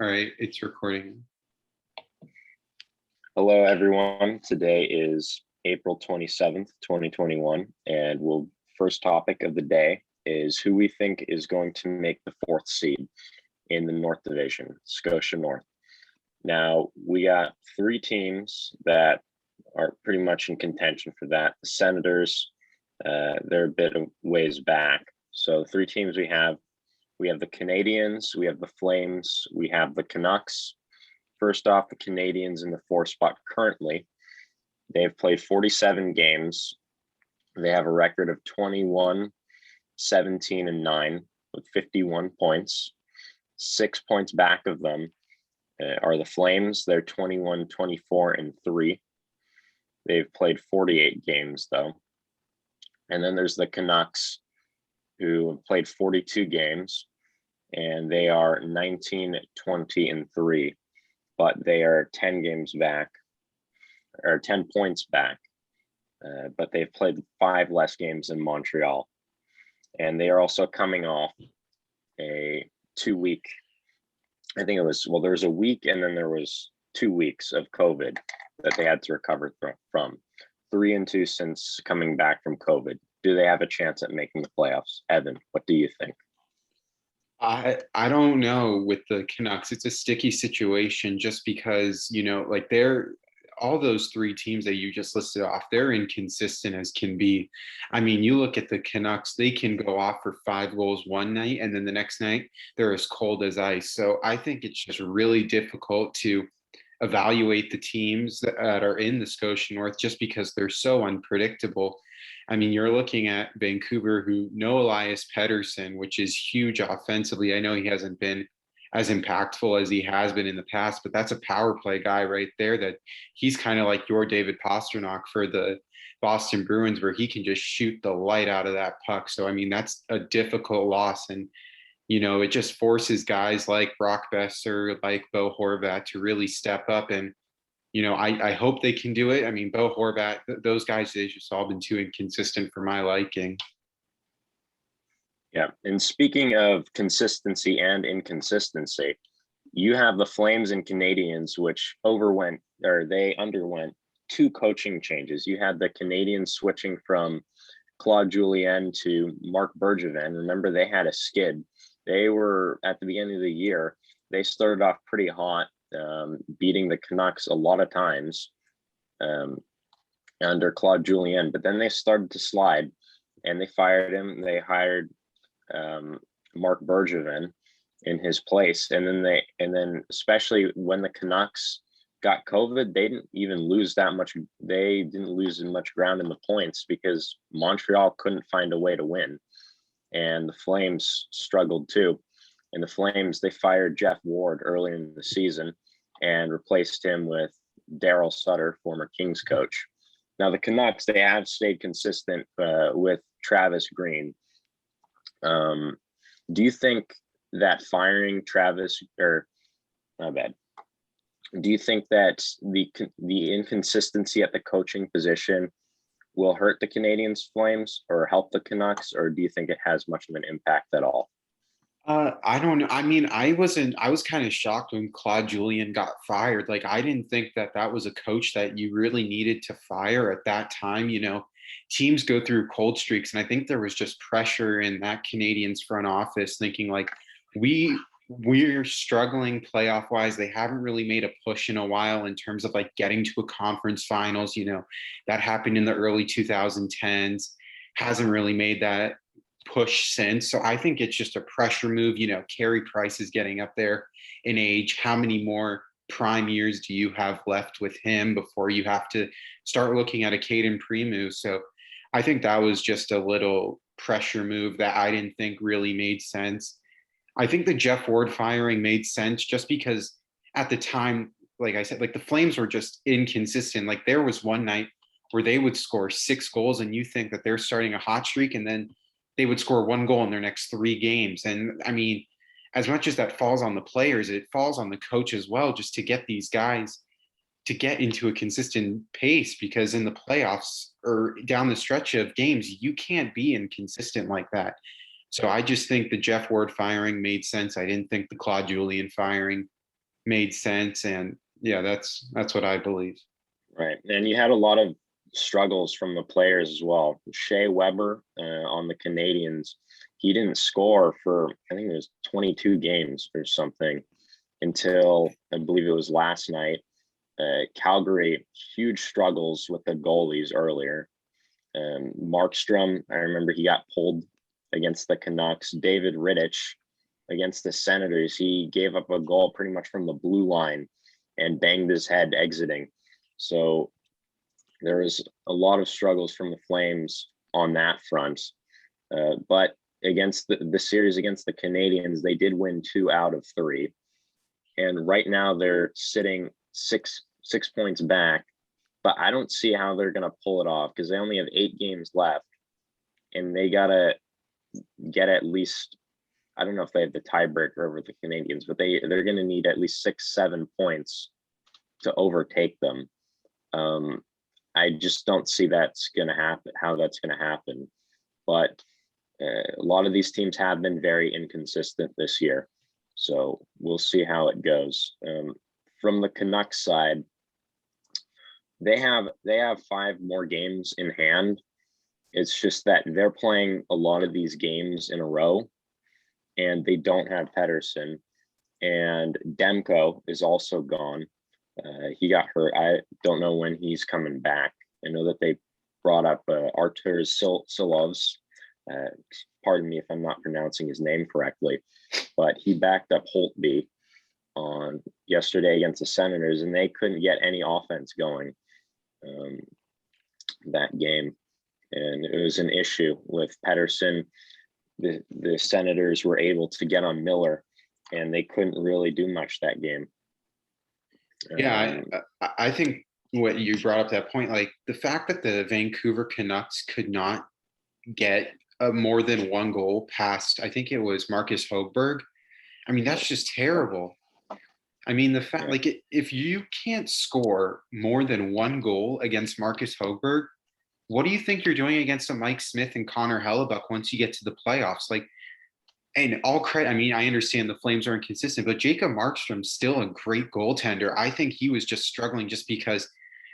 All right, it's recording. Hello, everyone. Today is April 27th, 2021, and first topic of the day is who we think is going to make the fourth seed in the North Division, Scotia North. Now, we got three teams that are pretty much in contention for that. The Senators, they're a bit of ways back. So three teams we have the Canadiens, we have the Flames, we have the Canucks. First off, the Canadiens in the fourth spot currently. They've played 47 games. They have a record of 21, 17, and 9 with 51 points. 6 points back of them are the Flames. They're 21, 24, and 3. They've played 48 games, though. And then there's the Canucks, who have played 42 games, and they are 19, 20, and 3. But they are 10 games back, or 10 points back. But they've played 5 less games than Montreal. And they are also coming off a 2-week, I think it was, there was a week and then there was 2 weeks of COVID that they had to recover from. 3-2 since coming back from COVID. Do they have a chance at making the playoffs? Evan, what do you think? I don't know with the Canucks. It's a sticky situation just because, they're all those three teams that you just listed off, they're inconsistent as can be. I mean, you look at the Canucks, they can go off for 5 goals one night and then the next night they're as cold as ice. So I think it's just really difficult to evaluate the teams that are in the Scotia North just because they're so unpredictable. I mean, you're looking at Vancouver, who no Elias Pettersson, which is huge offensively. I know he hasn't been as impactful as he has been in the past, but that's a power play guy right there that he's kind of like your David Pastrnak for the Boston Bruins, where he can just shoot the light out of that puck. So, I mean, that's a difficult loss. And, it just forces guys like Brock Besser, like Bo Horvat to really step up. And, I hope they can do it. I mean, Bo Horvat, those guys, they've just all been too inconsistent for my liking. Yeah. And speaking of consistency and inconsistency, you have the Flames and Canadiens, which they underwent 2 coaching changes. You had the Canadiens switching from Claude Julien to Marc Bergevin. Remember, they had a skid. They were, at the beginning of the year, they started off pretty hot, beating the Canucks a lot of times under Claude Julien, but then they started to slide and they fired him. They hired Marc Bergevin in his place, and then especially when the Canucks got COVID, they didn't even lose that much. They didn't lose much ground in the points because Montreal couldn't find a way to win, and the Flames struggled too. And the Flames, they fired Jeff Ward earlier in the season and replaced him with Daryl Sutter, former Kings coach. Now the Canucks, they have stayed consistent with Travis Green. Do you think that firing Travis, or my bad, do you think that the inconsistency at the coaching position will hurt the Canadiens Flames or help the Canucks, or do you think it has much of an impact at all? I don't know. I mean, I was kind of shocked when Claude Julien got fired. Like, I didn't think that was a coach that you really needed to fire at that time. Teams go through cold streaks, and I think there was just pressure in that Canadiens front office thinking like, we're struggling playoff wise. They haven't really made a push in a while in terms of like getting to a conference finals. That happened in the early 2010s. Hasn't really made that push since. So I think it's just a pressure move. Carey Price is getting up there in age. How many more prime years do you have left with him before you have to start looking at a Caden Primo? So I think that was just a little pressure move that I didn't think really made sense. I think the Jeff Ward firing made sense just because at the time, like I said, like the Flames were just inconsistent. Like there was one night where they would score 6 goals and you think that they're starting a hot streak, and then they would score 1 goal in their next 3 games. And I mean, as much as that falls on the players, it falls on the coach as well, just to get these guys to get into a consistent pace, because in the playoffs or down the stretch of games, you can't be inconsistent like that. So I just think the Jeff Ward firing made sense. I didn't think the Claude Julien firing made sense. And yeah, that's what I believe. Right. And you had a lot of struggles from the players as well. Shea Weber on the Canadians, he didn't score for, I think it was 22 games or something until I believe it was last night. Calgary, huge struggles with the goalies earlier. Markstrom, I remember he got pulled against the Canucks. David Rittich against the Senators, he gave up a goal pretty much from the blue line and banged his head exiting. So there was a lot of struggles from the Flames on that front. But against the series against the Canadians, they did win 2 out of 3. And right now they're sitting six points back. But I don't see how they're going to pull it off because they only have 8 games left. And they got to get at least, I don't know if they have the tiebreaker over the Canadians, but they're going to need at least 6-7 points to overtake them. I just don't see that's going to happen, how that's going to happen. But a lot of these teams have been very inconsistent this year. So we'll see how it goes. From the Canucks side, they have 5 more games in hand. It's just that they're playing a lot of these games in a row, and they don't have Pettersson. And Demko is also gone. He got hurt. I don't know when he's coming back. I know that they brought up Artur Silovs. Pardon me if I'm not pronouncing his name correctly, but he backed up Holtby on yesterday against the Senators, and they couldn't get any offense going that game. And it was an issue with Pettersson. The Senators were able to get on Miller, and they couldn't really do much that game. Yeah, I think what you brought up that point, like the fact that the Vancouver Canucks could not get more than 1 goal past, I think it was Marcus Högberg. I mean, that's just terrible. I mean, the fact, like, if you can't score more than 1 goal against Marcus Högberg, what do you think you're doing against a Mike Smith and Connor Hellebuck once you get to the playoffs? Like, and all credit, I mean, I understand the Flames are inconsistent, but Jacob Markstrom's still a great goaltender. I think he was just struggling just because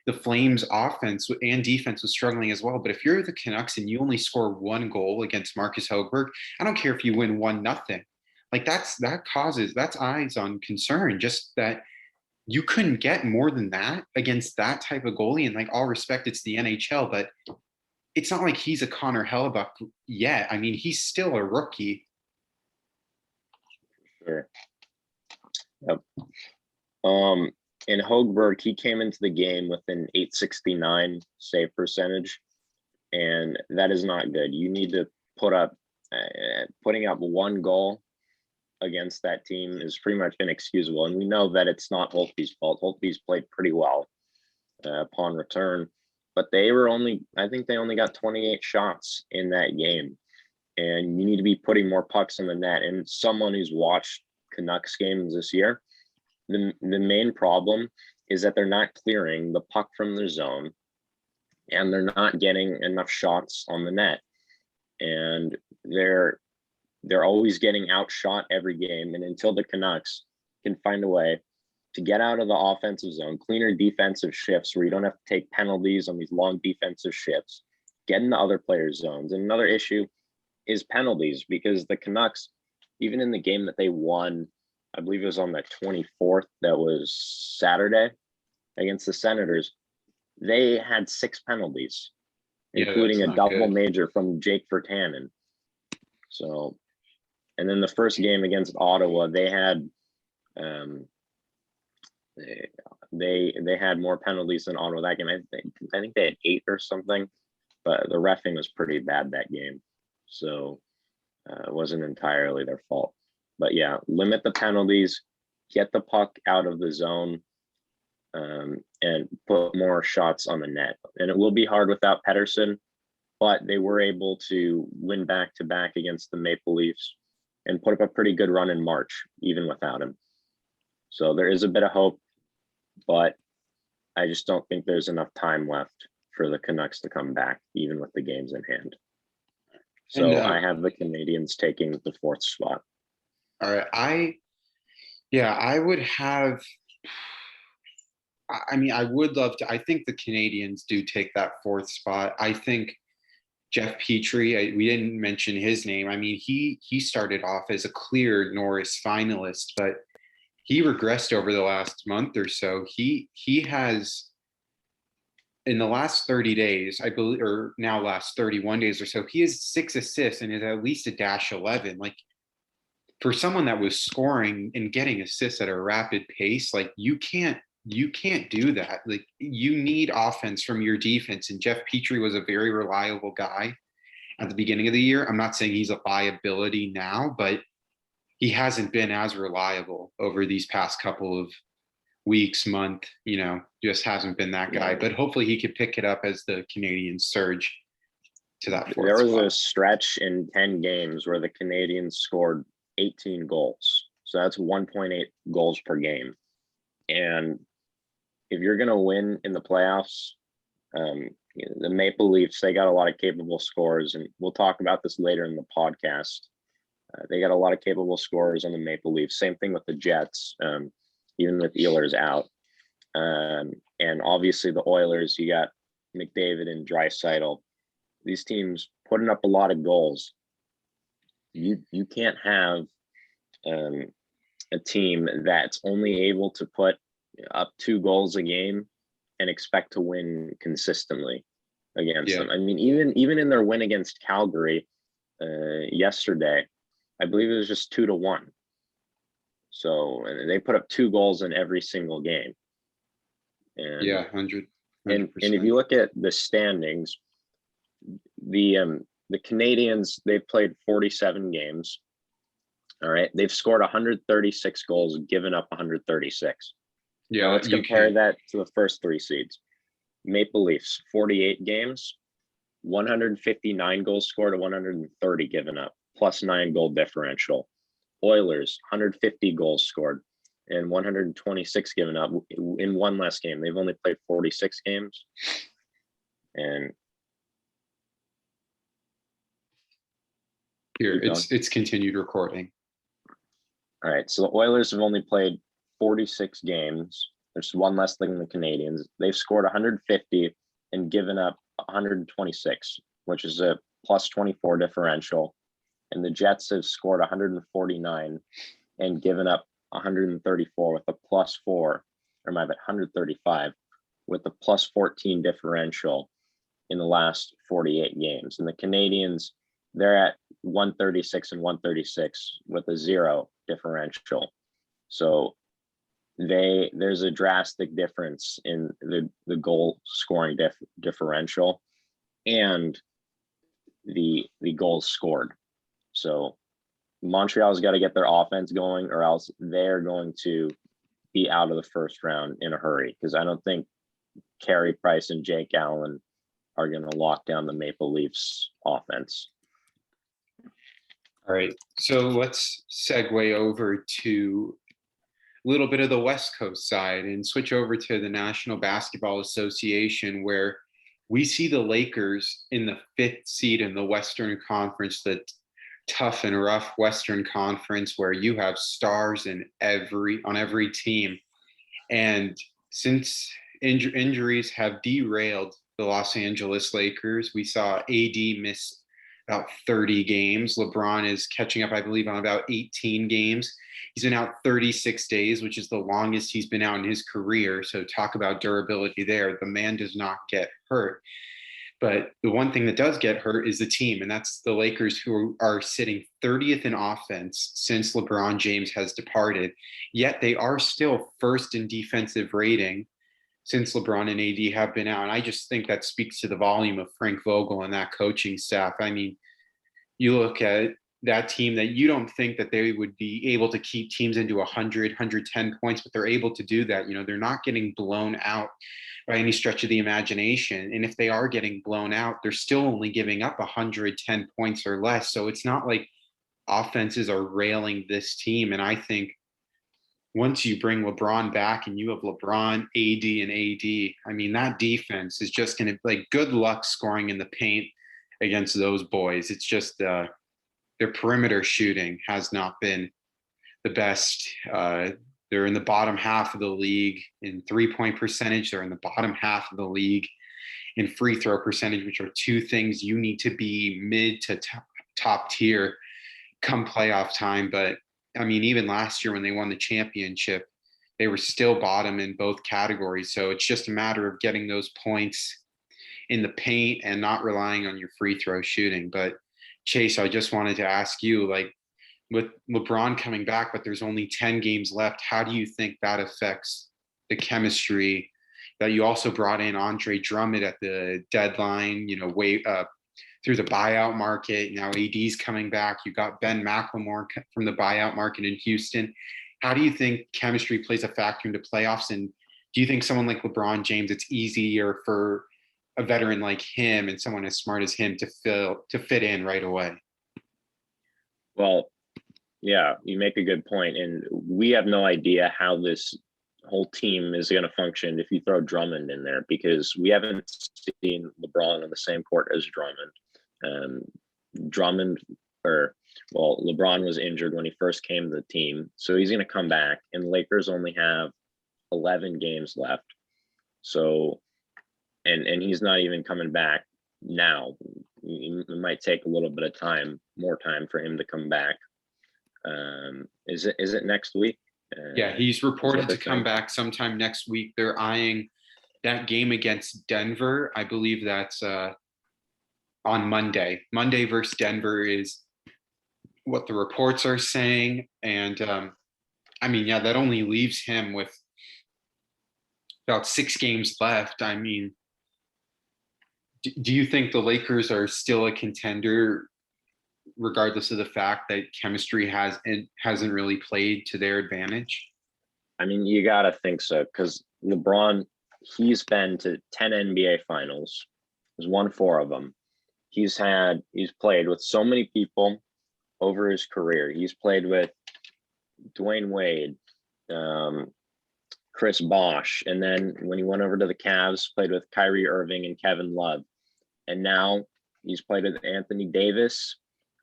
the Flames offense and defense was struggling as well. But if you're the Canucks and you only score 1 goal against Marcus Högberg, I don't care if you win 1-0. Like that's eyes on concern, just that you couldn't get more than that against that type of goalie. And like, all respect, it's the NHL, but it's not like he's a Connor Hellebuck yet. I mean, he's still a rookie. Sure. Yep. And Högberg, he came into the game with an .869 save percentage, and that is not good. You need to putting up 1 goal against that team is pretty much inexcusable. And we know that it's not Holtby's fault. Holtby's played pretty well upon return, but I think they only got 28 shots in that game. And you need to be putting more pucks in the net. And someone who's watched Canucks games this year, the main problem is that they're not clearing the puck from their zone, and they're not getting enough shots on the net. And they're always getting outshot every game. And until the Canucks can find a way to get out of the offensive zone, cleaner defensive shifts where you don't have to take penalties on these long defensive shifts, get in the other players' zones. And another issue is penalties, because the Canucks, even in the game that they won, I believe it was on the 24th, that was Saturday, against the Senators, they had 6 penalties, including a double major from Jake Virtanen. So, and then the first game against Ottawa, they had they had more penalties than Ottawa that game. I think they had 8 or something, but the reffing was pretty bad that game. So it wasn't entirely their fault. But yeah, limit the penalties, get the puck out of the zone, and put more shots on the net. And it will be hard without Pettersson, but they were able to win back-to-back against the Maple Leafs and put up a pretty good run in March, even without him. So there is a bit of hope, but I just don't think there's enough time left for the Canucks to come back, even with the games in hand. So I have the Canadians taking the 4th spot. All right. Yeah, I would have. I mean, I would love to. I think the Canadians do take that fourth spot. I think Jeff Petrie. We didn't mention his name. I mean, he started off as a clear Norris finalist, but he regressed over the last month or so. He has in the last 30 days, I believe, or now last 31 days or so, he has 6 assists and is at least a dash 11. Like for someone that was scoring and getting assists at a rapid pace, like you can't do that. Like you need offense from your defense. And Jeff Petrie was a very reliable guy at the beginning of the year. I'm not saying he's a liability now, but he hasn't been as reliable over these past couple of weeks, month, just hasn't been that guy. Yeah. But hopefully he could pick it up as the Canadians surge to that fourth There was spot. a stretch in 10 games where the Canadians scored 18 goals. So that's 1.8 goals per game. And if you're going to win in the playoffs, the Maple Leafs, they got a lot of capable scorers, and we'll talk about this later in the podcast. They got a lot of capable scorers on the Maple Leafs. Same thing with the Jets, even with Ehlers out. And obviously the Oilers, you got McDavid and Draisaitl. These teams putting up a lot of goals. You can't have a team that's only able to put up 2 goals a game and expect to win consistently against them. I mean, even in their win against Calgary yesterday, I believe it was just 2-1. So they put up 2 goals in every single game. And Yeah, 100%. And if you look at the standings, the Canadians, they've played 47 games. All right, they've scored 136 goals, given up 136. Yeah, now let's compare that to the first 3 seeds. Maple Leafs, 48 games, 159 goals scored to 130 given up, plus 9 goal differential. Oilers, 150 goals scored and 126 given up in one less game. They've only played 46 games. And here it's continued recording. All right, so the Oilers have only played 46 games. There's one less than the Canadians. They've scored 150 and given up 126, which is a plus 24 differential. And the Jets have scored 149 and given up 134 with a plus 4, or my bad, 135 with a plus 14 differential in the last 48 games. And the Canadians, they're at 136 and 136 with a 0 differential. So there's a drastic difference in the goal scoring differential and the goals scored. So Montreal's got to get their offense going, or else they're going to be out of the first round in a hurry, because I don't think Carey Price and Jake Allen are going to lock down the Maple Leafs offense. All right, so let's segue over to a little bit of the West Coast side and switch over to the National Basketball Association, where we see the Lakers in the 5th seed in the Western Conference, the tough and rough Western Conference, where you have stars on every team. And since injuries have derailed the Los Angeles Lakers, we saw AD miss about 30 games. LeBron is catching up, I believe, on about 18 games. He's been out 36 days, which is the longest he's been out in his career. So talk about durability there. The man does not get hurt. But the one thing that does get hurt is the team, and that's the Lakers, who are sitting 30th in offense since LeBron James has departed. Yet they are still first in defensive rating since LeBron and AD have been out. And I just think that speaks to the volume of Frank Vogel and that coaching staff. I mean, you look at that team that you don't think that they would be able to keep teams into 100, 110 points, but they're able to do that. They're not getting blown out by any stretch of the imagination. And if they are getting blown out, they're still only giving up 110 points or less. So it's not like offenses are railing this team. And I think once you bring LeBron back and you have LeBron, AD, and AD, I mean, that defense is just going to, good luck scoring in the paint against those boys. It's just their perimeter shooting has not been the best. They're in the bottom half of the league in 3-point percentage. They're in the bottom half of the league in free throw percentage, which are two things you need to be mid to top tier come playoff time. But I mean, even last year when they won the championship, they were still bottom in both categories. So it's just a matter of getting those points in the paint and not relying on your free throw shooting. But Chase, I just wanted to ask you, like, with LeBron coming back, but there's only 10 games left, how do you think that affects the chemistry that you also brought in Andre Drummond at the deadline, through the buyout market? Now AD's coming back. You got Ben McLemore from the buyout market in Houston. How do you think chemistry plays a factor into playoffs? And do you think someone like LeBron James, it's easier for a veteran like him and someone as smart as him to fit in right away? Well, yeah, you make a good point. And we have no idea how this whole team is going to function if you throw Drummond in there, because we haven't seen LeBron on the same court as Drummond. LeBron was injured when he first came to the team, so he's going to come back, and the Lakers only have 11 games left. So, and he's not even coming back now. It might take a little bit of more time for him to come back. Is it next week? Yeah, he's reported to come back sometime next week. They're eyeing that game against Denver. I believe that's on Monday. Monday versus Denver is what the reports are saying. And that only leaves him with about 6 games left. I mean, do you think the Lakers are still a contender, regardless of the fact that chemistry hasn't really played to their advantage? I mean, you got to think so, because LeBron, he's been to 10 NBA finals. He's won 4 of them. He's played with so many people over his career. He's played with Dwayne Wade, Chris Bosh, and then when he went over to the Cavs, played with Kyrie Irving and Kevin Love. And now he's played with Anthony Davis,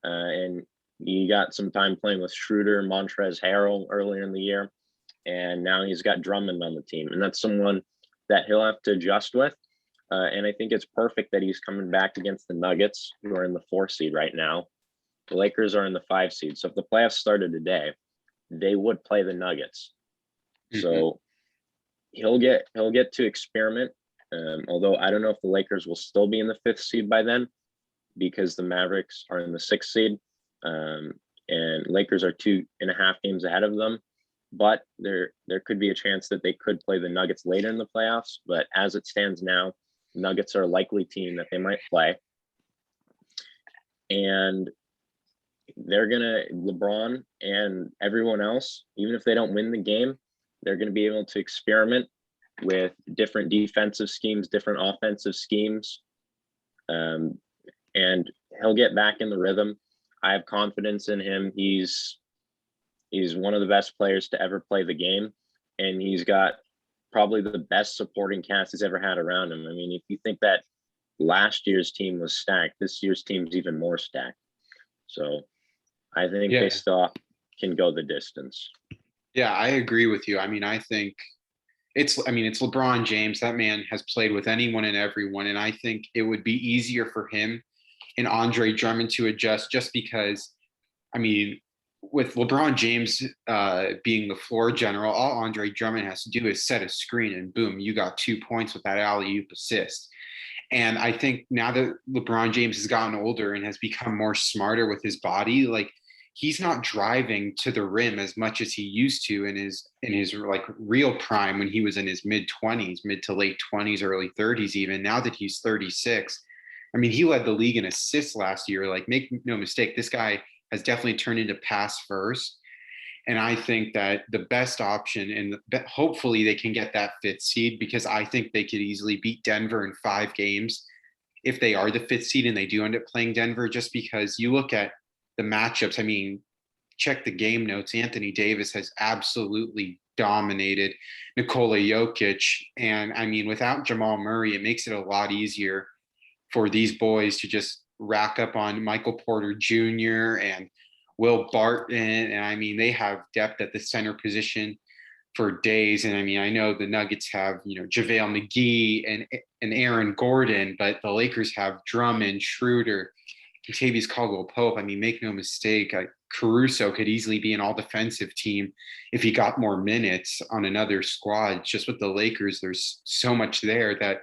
and he got some time playing with Schroeder, Montrezl Harrell earlier in the year. And now he's got Drummond on the team. And that's someone that he'll have to adjust with. And I think it's perfect that he's coming back against the Nuggets, who are in the 4 seed right now. The Lakers are in the 5 seed. So if the playoffs started today, they would play the Nuggets. Mm-hmm. So he'll get to experiment. Although I don't know if the Lakers will still be in the 5th seed by then, because the Mavericks are in the 6th seed, and Lakers are 2.5 games ahead of them. But there could be a chance that they could play the Nuggets later in the playoffs. But as it stands now, Nuggets are a likely team that they might play. And LeBron and everyone else, even if they don't win the game, they're going to be able to experiment with different defensive schemes, different offensive schemes. And he'll get back in the rhythm. I have confidence in him. He's one of the best players to ever play the game, and he's got probably the best supporting cast he's ever had around him. I mean, if you think that last year's team was stacked, this year's team's even more stacked. So I think they still can go the distance. Yeah, I agree with you. I mean, I think it's LeBron James. That man has played with anyone and everyone, and I think it would be easier for him and Andre Drummond to adjust, just because, I mean, with LeBron James being the floor general, all Andre Drummond has to do is set a screen and boom, you got 2 points with that alley-oop assist. And I think now that LeBron James has gotten older and has become more smarter with his body, like, he's not driving to the rim as much as he used to in his like real prime, when he was in his mid to late 20s, early 30s even. Now that he's 36, I mean, he led the league in assists last year. Like, make no mistake, this guy has definitely turned into pass first. And I think that the best option, and hopefully they can get that 5th seed, because I think they could easily beat Denver in 5 games if they are the 5th seed and they do end up playing Denver, just because you look at the matchups. I mean, check the game notes. Anthony Davis has absolutely dominated Nikola Jokic. And I mean, without Jamal Murray, it makes it a lot easier for these boys to just rack up on Michael Porter Jr. and Will Barton, and I mean, they have depth at the center position for days. And I mean, I know the Nuggets have, JaVale McGee and Aaron Gordon, but the Lakers have Drummond, Schroeder, Kentavious Caldwell-Pope. I mean, make no mistake, Caruso could easily be an all-defensive team if he got more minutes on another squad. Just with the Lakers, there's so much there that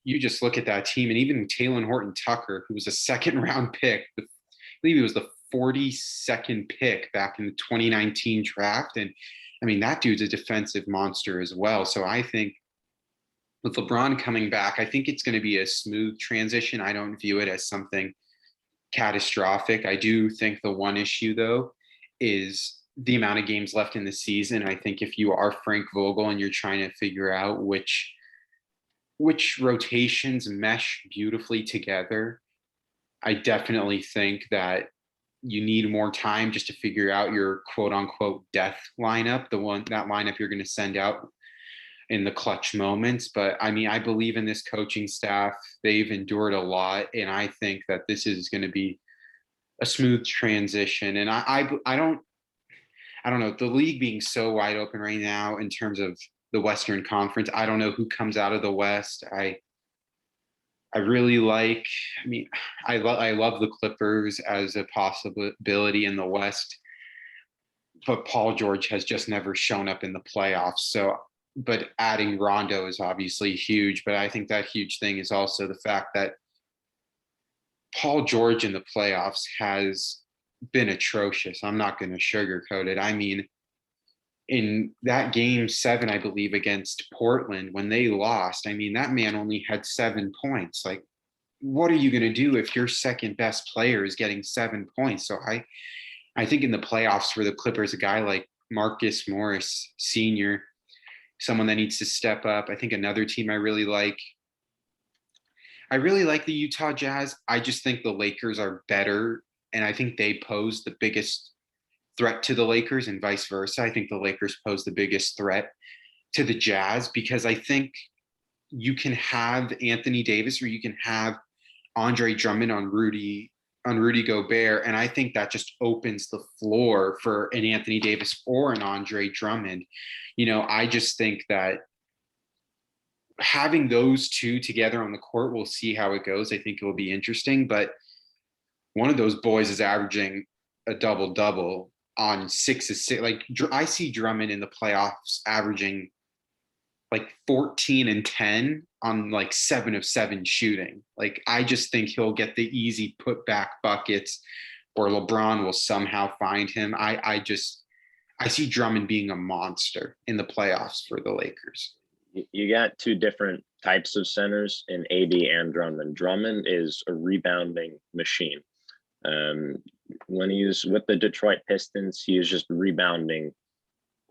you just look at that team, and even Talen Horton-Tucker, who was a second-round pick, I believe he was the 42nd pick back in the 2019 draft. And I mean, that dude's a defensive monster as well. So I think with LeBron coming back, I think it's going to be a smooth transition. I don't view it as something catastrophic. I do think the one issue, though, is the amount of games left in the season. I think if you are Frank Vogel and you're trying to figure out which rotations mesh beautifully together, I definitely think that you need more time just to figure out your quote unquote death lineup, that lineup you're going to send out in the clutch moments. But I mean, I believe in this coaching staff. They've endured a lot, and I think that this is going to be a smooth transition. And I don't know, the league being so wide open right now in terms of the Western Conference. I don't know who comes out of the West. I really like, I mean, I love the Clippers as a possibility in the West, but Paul George has just never shown up in the playoffs. So, but adding Rondo is obviously huge, but I think that huge thing is also the fact that Paul George in the playoffs has been atrocious. I'm not going to sugarcoat it. I mean, in that game 7, I believe, against Portland, when they lost, I mean, that man only had 7 points. Like, what are you going to do if your second best player is getting 7 points? So I think in the playoffs for the Clippers, a guy like Marcus Morris Sr., someone that needs to step up. I think another team I really like the Utah Jazz. I just think the Lakers are better, and I think they pose the biggest threat to the Lakers and vice versa. I think the Lakers pose the biggest threat to the Jazz because I think you can have Anthony Davis or you can have Andre Drummond on Rudy Gobert, and I think that just opens the floor for an Anthony Davis or an Andre Drummond. I just think that having those two together on the court, we'll see how it goes. I think it will be interesting, but one of those boys is averaging a double-double on 6 of 6. Like, I see Drummond in the playoffs averaging like 14 and 10 on like 7 of 7 shooting. Like, I just think he'll get the easy putback buckets, or LeBron will somehow find him. I see Drummond being a monster in the playoffs for the Lakers. You got two different types of centers in AD and Drummond. Drummond is a rebounding machine. When he was with the Detroit Pistons, he was just rebounding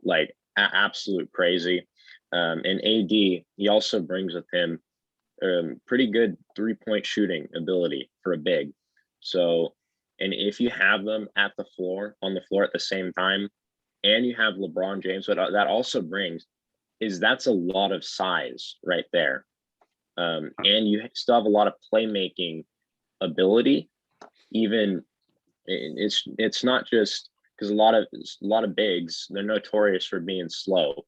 like absolute crazy. And AD, he also brings with him pretty good 3-point shooting ability for a big. So, and if you have them on the floor at the same time, and you have LeBron James, what that also brings is that's a lot of size right there. And you still have a lot of playmaking ability. Even it's not just because a lot of bigs, they're notorious for being slow.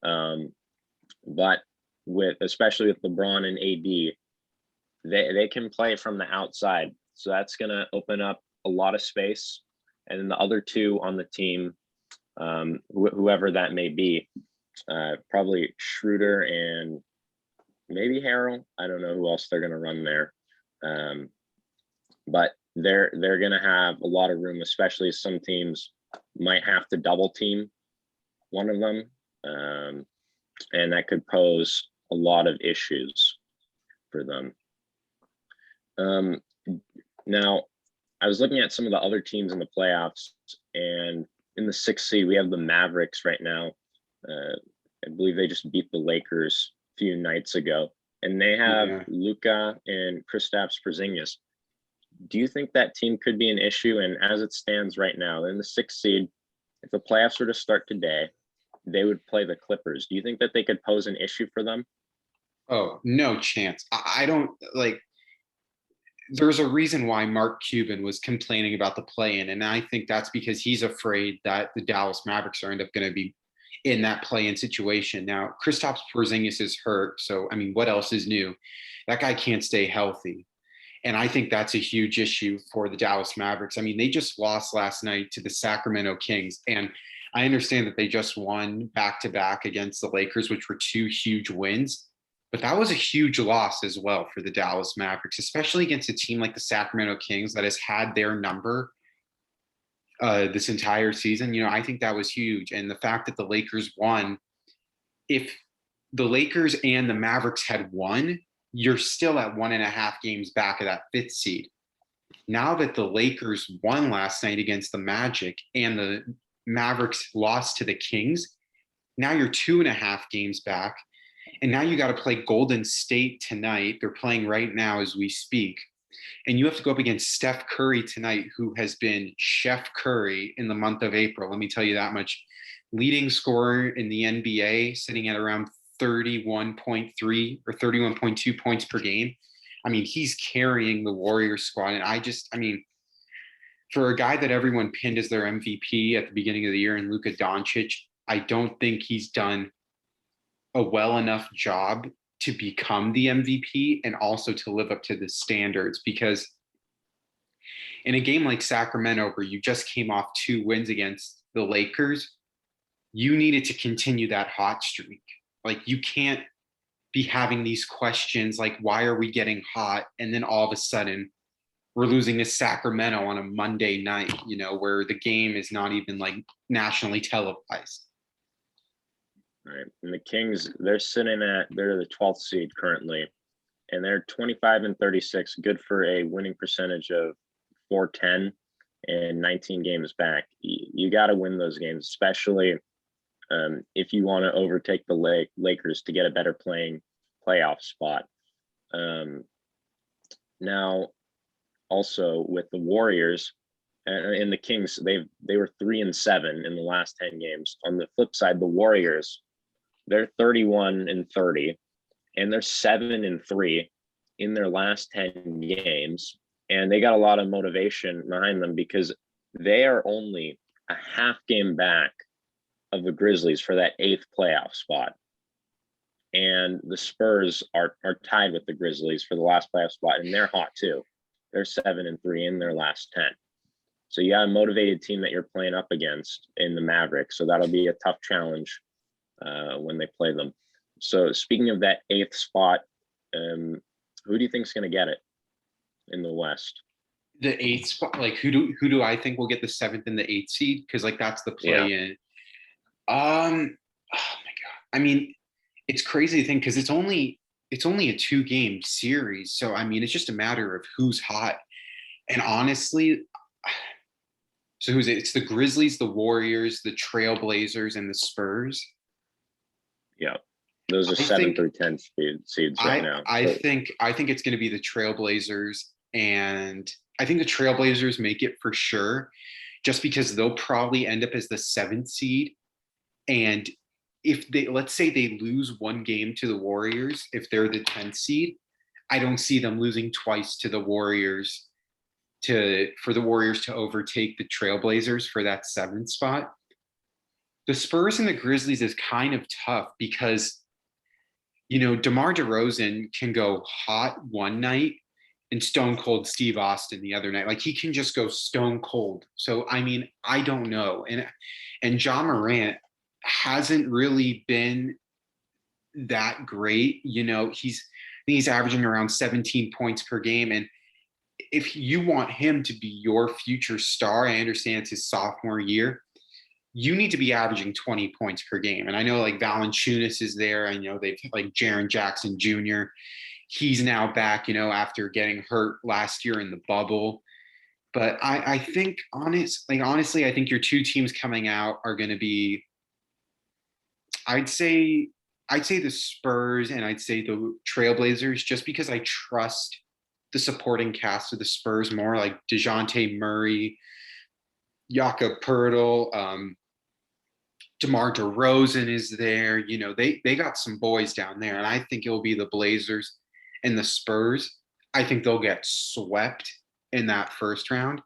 But especially with LeBron and AD, they can play from the outside. So that's going to open up a lot of space. And then the other two on the team, whoever that may be, probably Schroeder and maybe Harrell. I don't know who else they're going to run there. But they're going to have a lot of room, especially some teams might have to double team one of them. And that could pose a lot of issues for them. Now, I was looking at some of the other teams in the playoffs, and in the 6th seed, we have the Mavericks right now. I believe they just beat the Lakers a few nights ago, and they have Luka and Kristaps Porzingis. Do you think that team could be an issue? And as it stands right now, in the 6th seed, if the playoffs were to start today, they would play the Clippers. Do you think that they could pose an issue for them? Oh, no chance. I don't like there's a reason why Mark Cuban was complaining about the play-in, and I think that's because he's afraid that the Dallas Mavericks are end up going to be in that play-in situation. Now, Kristaps Porzingis is hurt, so I mean, what else is new? That guy can't stay healthy, and I think that's a huge issue for the Dallas Mavericks. I mean, they just lost last night to the Sacramento Kings, and I understand that they just won back-to-back against the Lakers, which were two huge wins. But that was a huge loss as well for the Dallas Mavericks, especially against a team like the Sacramento Kings that has had their number this entire season. You know, I think that was huge. And the fact that the Lakers won, if the Lakers and the Mavericks had won, you're still at 1.5 games back of that fifth seed. Now that the Lakers won last night against the Magic and the Mavericks lost to the Kings, now you're 2.5 games back. And now you got to play Golden State tonight. They're playing right now as we speak. And you have to go up against Steph Curry tonight, who has been Chef Curry in the month of April. Let me tell you that much. Leading scorer in the NBA, sitting at around 31.3 or 31.2 points per game. I mean, he's carrying the Warriors squad. And I mean, for a guy that everyone pinned as their MVP at the beginning of the year in Luka Doncic, I don't think he's done a well enough job to become the MVP and also to live up to the standards, because in a game like Sacramento, where you just came off 2 wins against the Lakers, you needed to continue that hot streak. Like, you can't be having these questions like, why are we getting hot? And then all of a sudden we're losing to Sacramento on a Monday night, you know, where the game is not even like nationally televised. All right. And the Kings, they're the 12th seed currently, and they're 25-36, good for a winning percentage of 410 and 19 games back. You got to win those games, especially if you want to overtake the Lakers to get a better playoff spot. Now, also with the Warriors and the Kings, they were 3-7 in the last 10 games. On the flip side, the Warriors, they're 31-30, and they're 7-3 in their last 10 games. And they got a lot of motivation behind them because they are only a half game back of the Grizzlies for that 8th playoff spot. And the Spurs are tied with the Grizzlies for the last playoff spot, and they're hot too. They're 7-3 in their last 10. So you got a motivated team that you're playing up against in the Mavericks. So that'll be a tough challenge when they play them. So speaking of that 8th spot, who do you think is going to get it in the West? The 8th spot, like who do I think will get the 7th and the 8th seed? Because like that's the play in. Oh my God. I mean, it's crazy to think because it's only a 2-game series. So I mean, it's just a matter of who's hot. And honestly, so who's it? It's the Grizzlies, the Warriors, the Trailblazers, and the Spurs. Yeah, those are 7 through 10 seeds right now. I think it's going to be the Trailblazers, and I think the Trailblazers make it for sure, just because they'll probably end up as the 7th seed. And if let's say they lose 1 game to the Warriors, if they're the 10th seed, I don't see them losing twice to the Warriors for the Warriors to overtake the Trailblazers for that 7th spot. The Spurs and the Grizzlies is kind of tough because, you know, DeMar DeRozan can go hot one night and stone cold Steve Austin the other night. Like, he can just go stone cold. So, I mean, I don't know. And Ja Morant hasn't really been that great. You know, he's averaging around 17 points per game. And if you want him to be your future star, I understand it's his sophomore year, you need to be averaging 20 points per game. And I know like Valanciunas is there. I know they've like Jaren Jackson Jr. He's now back, you know, after getting hurt last year in the bubble. But I think honestly, I think your 2 teams coming out are going to be, I'd say the Spurs and I'd say the Trailblazers, just because I trust the supporting cast of the Spurs more, like DeJounte Murray, Jakob Poeltl, DeMar DeRozan is there. You know, they got some boys down there, and I think it will be the Blazers and the Spurs. I think they'll get swept in that first round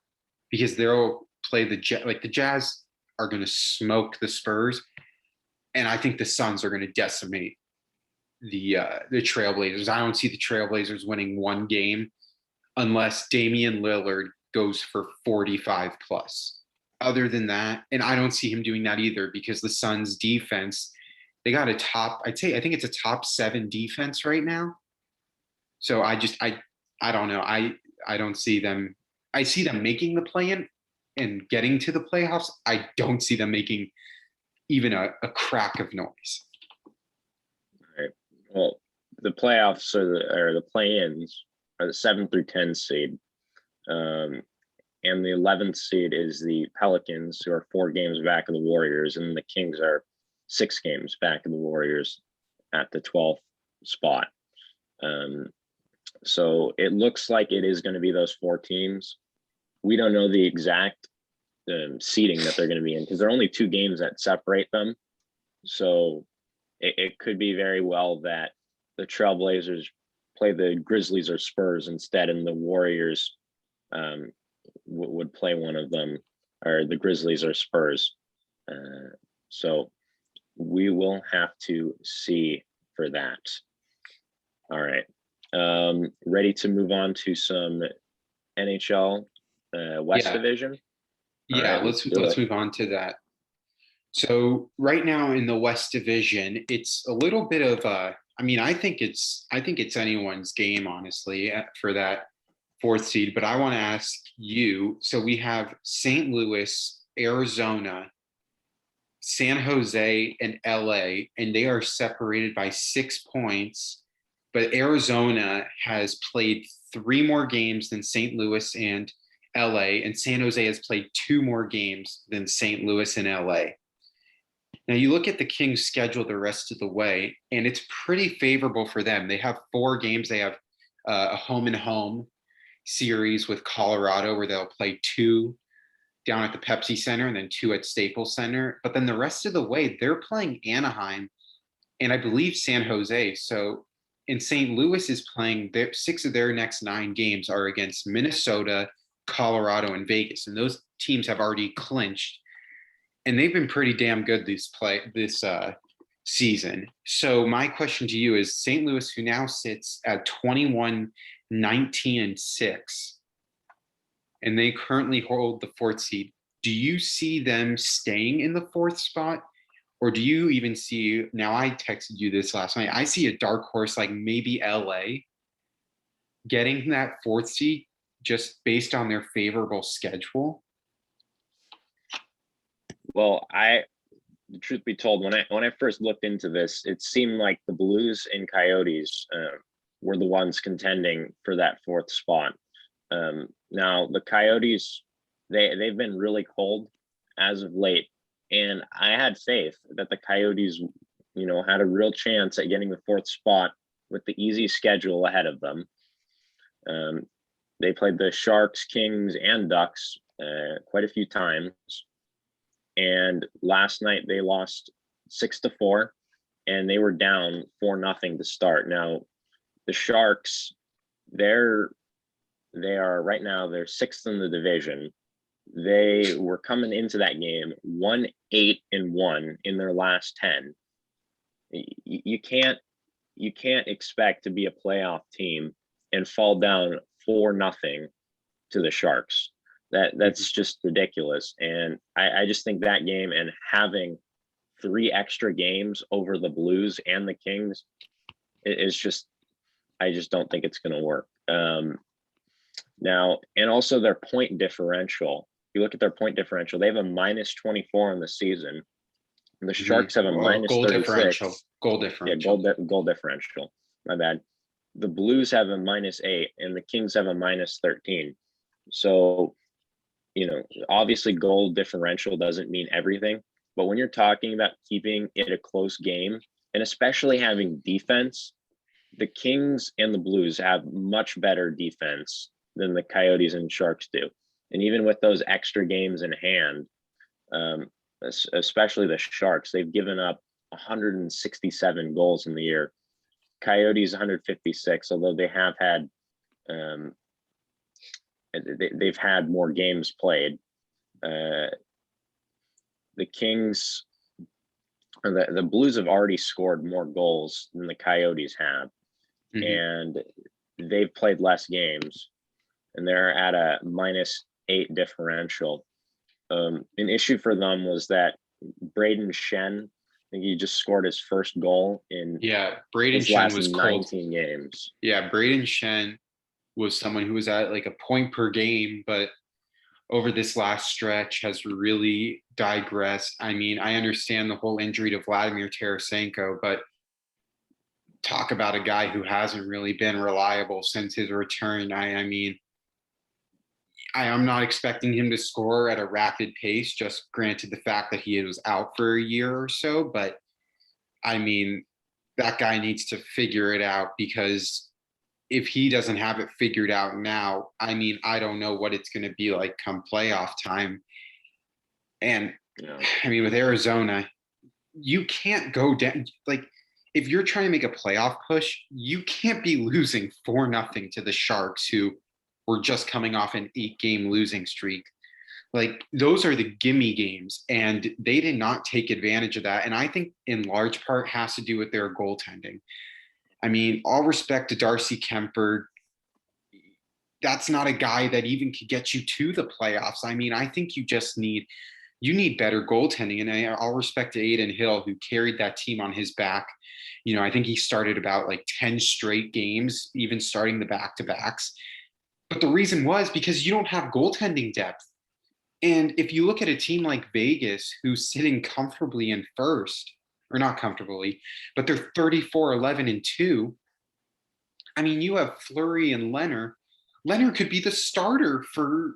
because they'll play the Jazz are going to smoke the Spurs, and I think the Suns are going to decimate the Trailblazers. I don't see the Trailblazers winning one game unless Damian Lillard goes for 45 plus. Other than that, and I don't see him doing that either because the Suns defense, they got a top, I think it's a top 7 defense right now. So I don't know. I don't see them. I see them making the play in and getting to the playoffs. I don't see them making even a crack of noise. All right. Well, the playoffs or the play-ins are the 7 through 10 seed. And the 11th seed is the Pelicans, who are 4 games back of the Warriors, and the Kings are 6 games back of the Warriors at the 12th spot. So it looks like it is going to be those 4 teams. We don't know the exact seeding that they're going to be in because there are only 2 games that separate them. So it could be very well that the Trailblazers play the Grizzlies or Spurs instead, and the Warriors would play one of them, or the Grizzlies or Spurs. So we will have to see for that. All right. Ready to move on to some NHL West Division? Yeah, right, let's move on to that. So right now in the West Division, it's a little bit of I think it's anyone's game, honestly, for that 4th seed. But I want to ask you. So we have St. Louis, Arizona, San Jose, and LA, and they are separated by 6 points. But Arizona has played 3 more games than St. Louis and LA, and San Jose has played 2 more games than St. Louis and LA. Now you look at the Kings' schedule the rest of the way, and it's pretty favorable for them. They have 4 games. They have a home and home series with Colorado where they'll play 2 down at the Pepsi Center and then 2 at Staples Center. But then the rest of the way, they're playing Anaheim and I believe San Jose. So in St. Louis is playing 6 of their next 9 games are against Minnesota, Colorado, and Vegas. And those teams have already clinched. And they've been pretty damn good this season. So my question to you is St. Louis, who now sits at 21-19-6, and they currently hold the 4th seed. Do you see them staying in the 4th spot? Or do you even see, now I texted you this last night, I see a dark horse like maybe LA getting that 4th seed just based on their favorable schedule? Well, the truth be told, when I first looked into this, it seemed like the Blues and Coyotes were the ones contending for that 4th spot. Now the Coyotes, they've been really cold as of late, and I had faith that the Coyotes, had a real chance at getting the 4th spot with the easy schedule ahead of them. They played the Sharks, Kings, and Ducks quite a few times. And last night they lost 6-4, and they were down 4-0 to start. Now, the Sharks, they are right now, they're 6th in the division. They were coming into that game 1-8-1 in their last 10. You can't expect to be a playoff team and fall down 4-0 to the Sharks. That's just ridiculous. And I just think that game, and having 3 extra games over the Blues and the Kings is just, I just don't think it's going to work. Now, and also their point differential. You look at their point differential, they have a -24 in the season. And the Sharks have a goal -36. differential. Goal differential. Yeah, goal differential. My bad. The Blues have a -8 and the Kings have a -13. So, obviously goal differential doesn't mean everything, but when you're talking about keeping it a close game, and especially having defense, the Kings and the Blues have much better defense than the Coyotes and Sharks do. And even with those extra games in hand, especially the Sharks, they've given up 167 goals in the year. Coyotes 156, although they have had Um, they've had more games played. The Kings, or the Blues have already scored more goals than the Coyotes have, Mhm. and they've played less games, and they're at a -8 differential. An issue for them was that Braden Shen, I think he just scored his first goal in Yeah, Braden his Shen last was cold. 19 games. Yeah, Braden Shen was someone who was at like a point per game, but over this last stretch has really digressed. I mean, I understand the whole injury to Vladimir Tarasenko, but talk about a guy who hasn't really been reliable since his return. I mean, I am not expecting him to score at a rapid pace, just granted the fact that he was out for a year or so. But I mean, that guy needs to figure it out, because if he doesn't have it figured out now, I mean, I don't know what it's going to be like come playoff time. And Yeah, I mean, with Arizona, you can't go down. Like, if you're trying to make a playoff push, you can't be losing 4-0 to the Sharks, who were just coming off an 8-game losing streak. Like, those are the gimme games, and they did not take advantage of that. And I think in large part has to do with their goaltending. I mean, all respect to Darcy Kemper, that's not a guy that even could get you to the playoffs. I mean, I think you need better goaltending. And all respect to Aiden Hill, who carried that team on his back. You know, I think he started about like 10 straight games, even starting the back-to-backs. But the reason was because you don't have goaltending depth. And if you look at a team like Vegas, who's sitting comfortably in first, or not comfortably, but they're 34-11-2. I mean, you have Fleury and Leonard. Leonard could be the starter for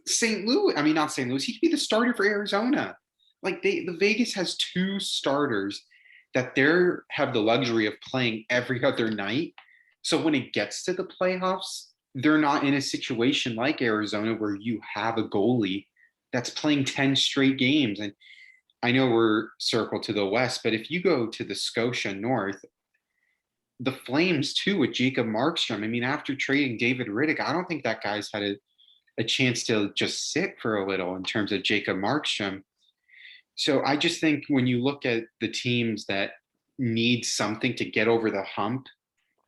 St. Louis. I mean, not St. Louis. He could be the starter for Arizona. Like, the Vegas has two starters that they have the luxury of playing every other night. So when it gets to the playoffs, they're not in a situation like Arizona where you have a goalie that's playing 10 straight games. And I know we're circled to the west, but if you go to the Scotia North, the Flames too with Jacob Markstrom. I mean, after trading David Riddick, I don't think that guy's had a chance to just sit for a little in terms of Jacob Markstrom. So I just think when you look at the teams that need something to get over the hump,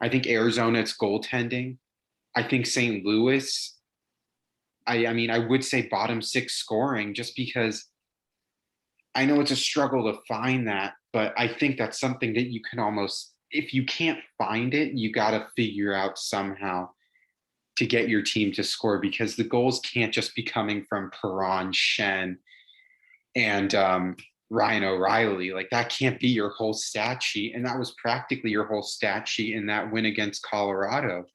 I think Arizona, it's goaltending. I think St. Louis, I mean, I would say bottom six scoring, just because I know it's a struggle to find that, but I think that's something that you can almost, if you can't find it, you got to figure out somehow to get your team to score, because the goals can't just be coming from Perron, Shen, and Ryan O'Reilly. Like, that can't be your whole stat sheet. And that was practically your whole stat sheet in that win against Colorado.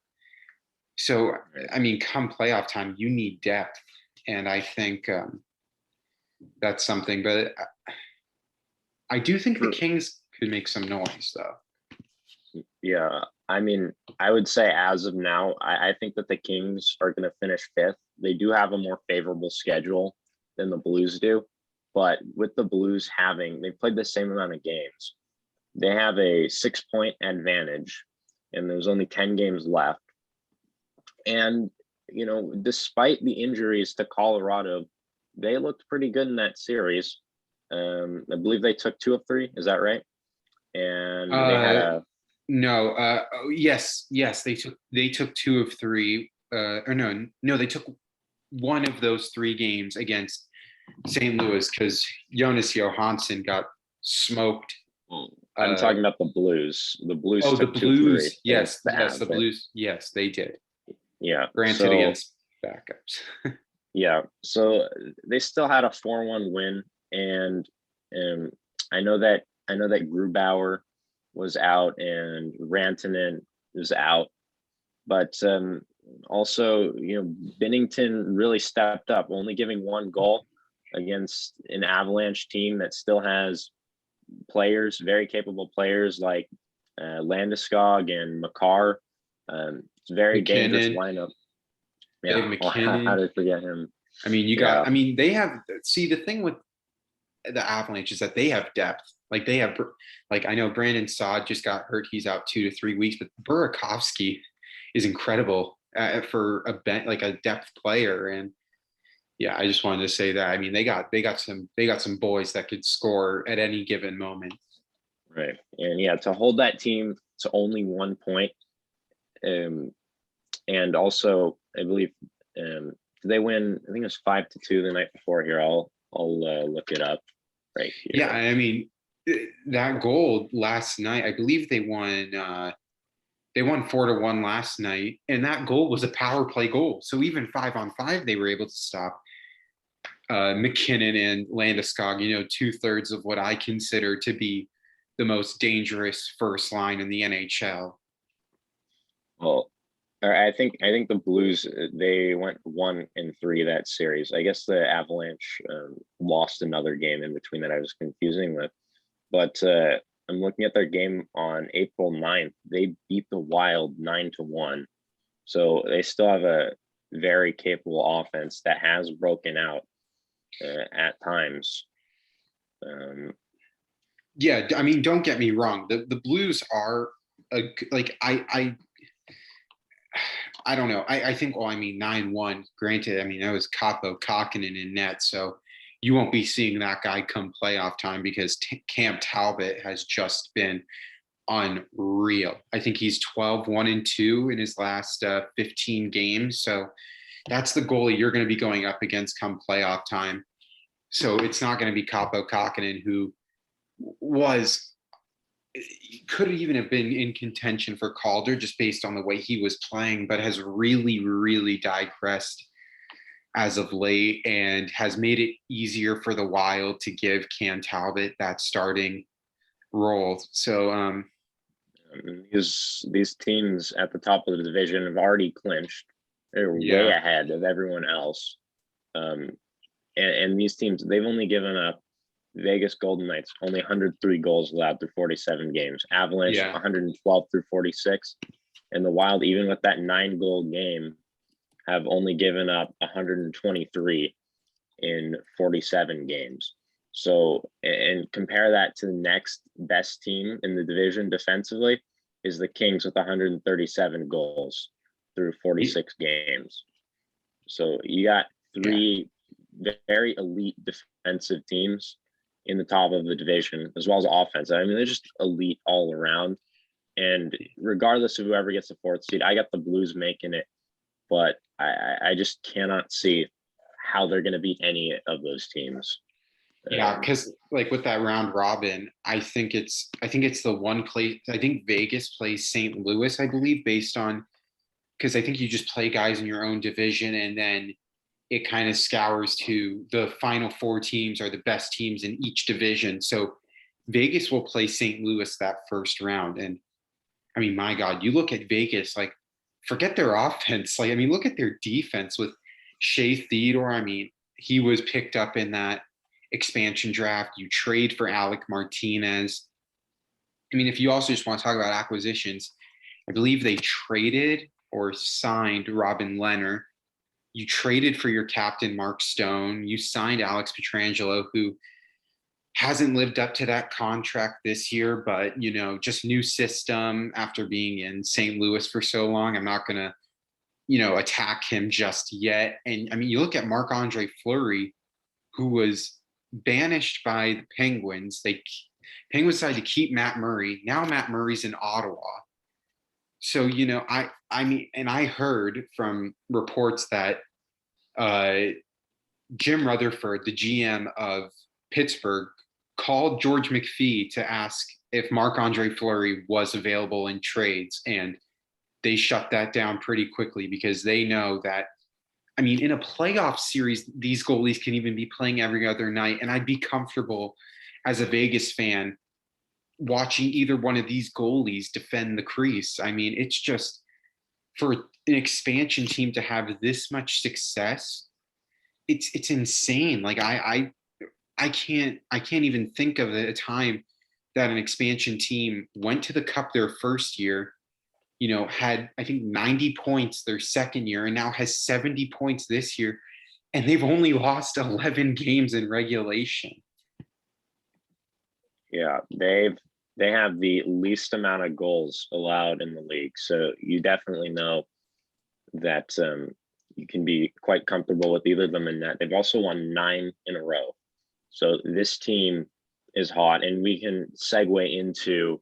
So, I mean, come playoff time, you need depth. And I think that's something. But I do think the for Kings could make some noise, though. yeah. I mean, I would say as of now, I think that the Kings are going to finish fifth. They do have a more favorable schedule than the Blues do, but with the Blues they played the same amount of games. They have a 6-point advantage, and there's only 10 games left. And, despite the injuries to Colorado, they looked pretty good in that series. I believe they took 2 of 3. Is that right? And they had a No, yes, they took 2 of 3. Or no, they took one of those 3 games against St. Louis, because Jonas Johansson got smoked. I'm Uh, talking about the Blues. The Blues oh, the took 2 of 3 Blues. against Yes, the yes, the Avs. Blues. Yes, they did. Yeah. Granted, So against backups. yeah. So they still had a 4-1 win, and um, I know that Grubauer was out and Rantanen was out, but also Binnington really stepped up, only giving 1 goal against an Avalanche team that still has players, very capable players like Landeskog and Makar. It's a very dangerous McKinnon, lineup. Dave Yeah, how McKinnon. did I forget him? I mean, Yeah, they have, see, the thing with the Avalanche is that they have depth. Like, they have, like, I know Brandon Saad just got hurt. He's out 2 to 3 weeks, but Burakovsky is incredible. for a like a depth player. And yeah, I just wanted to say that. I mean, they got some boys that could score at any given moment. Right. And yeah, to hold that team to only 1 point, and also I believe did they win? I think it was 5-2 the night before. Here, I'll look it up right Yeah, here. I mean, that goal last night, I believe they won 4-1 last night, and that goal was a power play goal. So even 5-on-5, they were able to stop McKinnon and Landeskog, 2/3 of what I consider to be the most dangerous first line in the NHL. Well, I think the Blues, they went 1-3 that series. I guess the Avalanche lost another game in between that I was confusing with, but I'm looking at their game on April 9th. They beat the Wild 9-1. So they still have a very capable offense that has broken out at times. Yeah, I mean, don't get me wrong. The Blues are like I don't know. I think, well, I mean, 9-1, granted, I mean, that was Capo Kakinen in net. So you won't be seeing that guy come playoff time because Cam Talbot has just been unreal. I think he's 12-1-2 in his last 15 games. So that's the goalie you're going to be going up against come playoff time. So it's not going to be Capo Kakinen, who was could even have been in contention for Calder just based on the way he was playing, but has really, really digressed as of late and has made it easier for the Wild to give Cam Talbot that starting role. So, these teams at the top of the division have already clinched. They're way yeah, ahead of everyone else. And these teams, they've only given up. Vegas Golden Knights only 103 goals allowed through 47 games. Avalanche yeah, 112 through 46, and the Wild, even with that 9-goal game, have only given up 123 in 47 games. So, and compare that to the next best team in the division defensively is the Kings with 137 goals through 46 games. So you got yeah. three very elite defensive teams in the top of the division, as well as offense. I mean, they're just elite all around. And regardless of whoever gets the fourth seed, I got the Blues making it, but I just cannot see how they're going to beat any of those teams. Yeah, because like with that round robin, I think it's the one place. I think Vegas plays St. Louis, I believe, based on because I think you just play guys in your own division and then it kind of scours to the final four teams are the best teams in each division. So Vegas will play St. Louis that first round. And I mean, my God, you look at Vegas, like forget their offense. Like, I mean, look at their defense with Shea Theodore. I mean, he was picked up in that expansion draft. You trade for Alec Martinez. I mean, if you also just want to talk about acquisitions, I believe they traded or signed Robin Leonard. You traded for your captain, Mark Stone. You signed Alex Pietrangelo, who hasn't lived up to that contract this year, but, just new system after being in St. Louis for so long. I'm not going to, attack him just yet. And I mean, you look at Marc-Andre Fleury, who was banished by the Penguins. Penguins decided to keep Matt Murray. Now Matt Murray's in Ottawa. So, I mean, and I heard from reports that Jim Rutherford, the GM of Pittsburgh, called George McPhee to ask if Marc-Andre Fleury was available in trades. And they shut that down pretty quickly because they know that, I mean, in a playoff series, these goalies can even be playing every other night. And I'd be comfortable as a Vegas fan watching either one of these goalies defend the crease. I mean, it's just for an expansion team to have this much success, it's insane. Like I can't even think of a time that an expansion team went to the cup their first year, had I think 90 points their second year and now has 70 points this year and they've only lost 11 games in regulation. Yeah, they have the least amount of goals allowed in the league. So you definitely know that you can be quite comfortable with either of them in that. They've also won 9 in a row. So this team is hot, and we can segue into,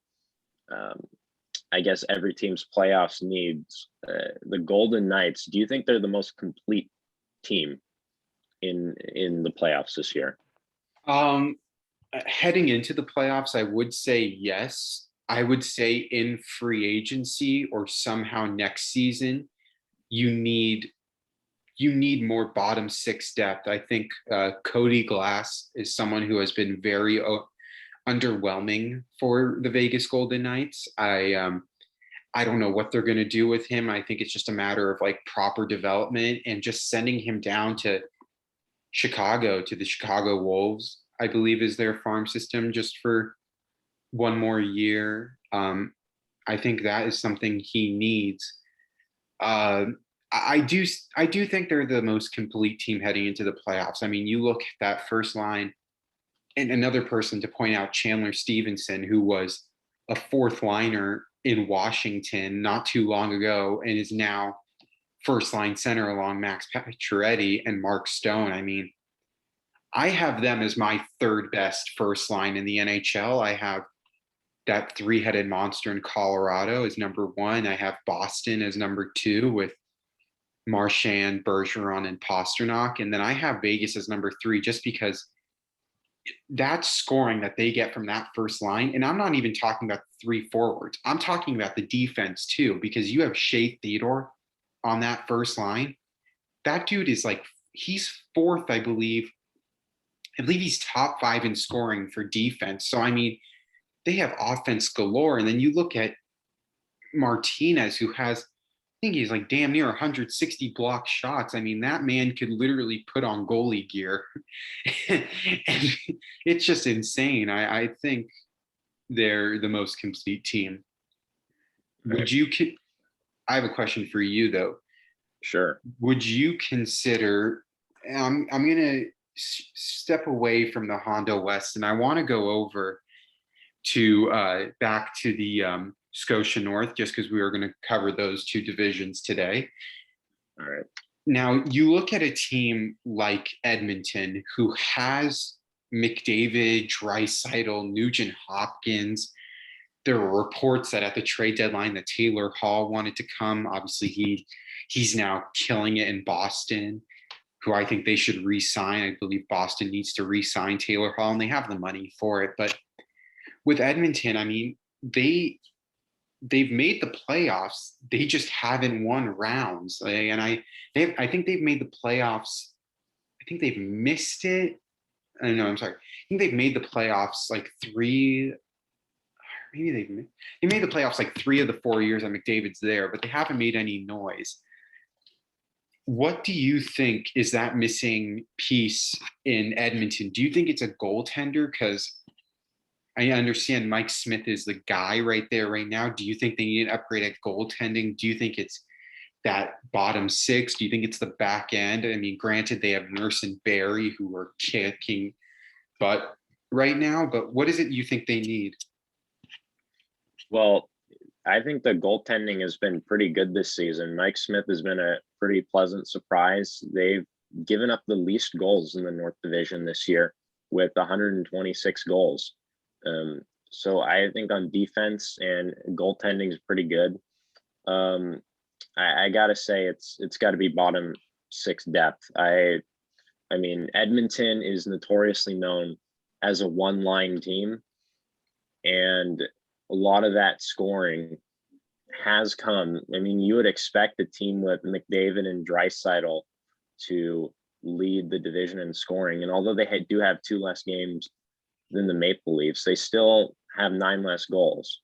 I guess, every team's playoffs needs. The Golden Knights, do you think they're the most complete team in the playoffs this year? Heading into the playoffs, I would say yes. I would say in free agency or somehow next season, you need more bottom six depth. I think Cody Glass is someone who has been very underwhelming for the Vegas Golden Knights. I don't know what they're going to do with him. I think it's just a matter of like proper development and just sending him down to Chicago, to the Chicago Wolves, I believe is their farm system, just for one more year. I think that is something he needs. Uh, I do think they're the most complete team heading into the playoffs. I mean, you look at that first line, and another person to point out, Chandler Stevenson, who was a fourth liner in Washington not too long ago and is now first line center along Max Pacioretty and Mark Stone. I mean, I have them as my third best first line in the NHL. I have that three-headed monster in Colorado as number one. I have Boston as number two with Marchand, Bergeron, and Pastrnak. And then I have Vegas as number three just because that scoring that they get from that first line, and I'm not even talking about three forwards. I'm talking about the defense too, because you have Shea Theodore on that first line. That dude is like, he's fourth, I believe. I believe he's top five in scoring for defense. So, I mean, they have offense galore. And then you look at Martinez, who has, I think he's like damn near 160 block shots. I mean, that man could literally put on goalie gear. And it's just insane. I think they're the most complete team. Would you, I have a question for you though. Sure. Would you consider, I'm going to step away from the Honda West and I want to go over to back to the Scotia North, just because we were going to cover those two divisions today. All right. Now, you look at a team like Edmonton, who has McDavid, Draisaitl, Nugent Hopkins. There were reports that at the trade deadline that Taylor Hall wanted to come. Obviously, he's now killing it in Boston, who I think they should re-sign. I believe Boston needs to re-sign Taylor Hall, and they have the money for it. But with Edmonton, I mean, they've made the playoffs. They just haven't won rounds. And I think they've made the playoffs. I think they've missed it. No, I'm sorry. I think they've made the playoffs like three. Maybe they made the playoffs like 3 of the 4 years that McDavid's there, but they haven't made any noise. What do you think is that missing piece in Edmonton? Do you think it's a goaltender? Because I understand Mike Smith is the guy right there right now. Do you think they need an upgrade at goaltending? Do you think it's that bottom six? Do you think it's the back end? I mean, granted, they have Nurse and Barry who are kicking butt right now, but what is it you think they need? Well, I think the goaltending has been pretty good this season. Mike Smith has been a pretty pleasant surprise. They've given up the least goals in the North Division this year with 126 goals. So I think on defense and goaltending is pretty good. I gotta say it's got to be bottom six depth. I mean, Edmonton is notoriously known as a one-line team, and a lot of that scoring has come. I mean, you would expect a team with McDavid and Draisaitl to lead the division in scoring, and although they do have 2 less games than the Maple Leafs, they still have 9 less goals.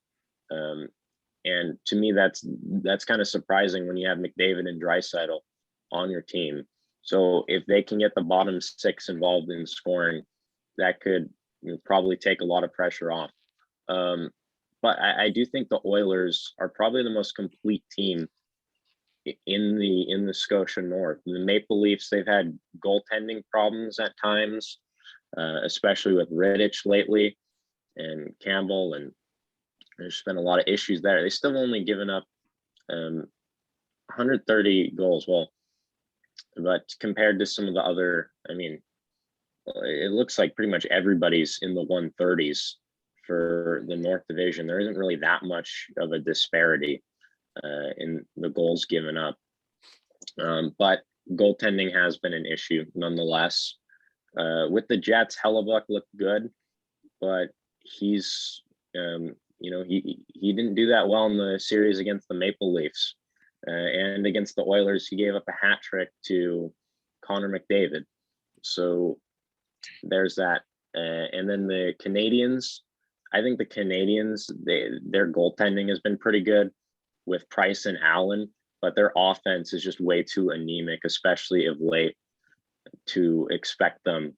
And to me, that's kind of surprising when you have McDavid and Draisaitl on your team. So if they can get the bottom 6 involved in scoring, that could probably take a lot of pressure off. But I do think the Oilers are probably the most complete team in the Scotia North. The Maple Leafs, they've had goaltending problems at times, especially with Rittich lately and Campbell, and there's been a lot of issues there. They still only given up 130 goals. Well, but compared to some of the other, I mean, it looks like pretty much everybody's in the 130s for the North Division. There isn't really that much of a disparity in the goals given up. But goaltending has been an issue nonetheless. With the Jets, Hellebuck looked good, but he's, he didn't do that well in the series against the Maple Leafs. And against the Oilers, he gave up a hat trick to Connor McDavid. So there's that. And then the Canadiens, I think the Canadiens, their goaltending has been pretty good with Price and Allen, but their offense is just way too anemic, especially of late, to expect them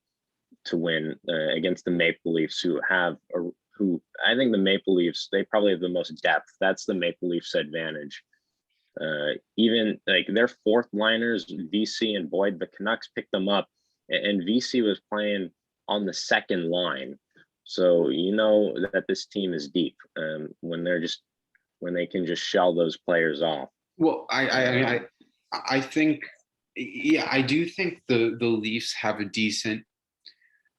to win against the Maple Leafs, who I think the Maple Leafs, they probably have the most depth. That's the Maple Leafs advantage. Even like their fourth liners, VC and Boyd, the Canucks picked them up, and VC was playing on the second line. So you know that this team is deep when they can just shell those players off. Well, I think, yeah, I do think the Leafs have a decent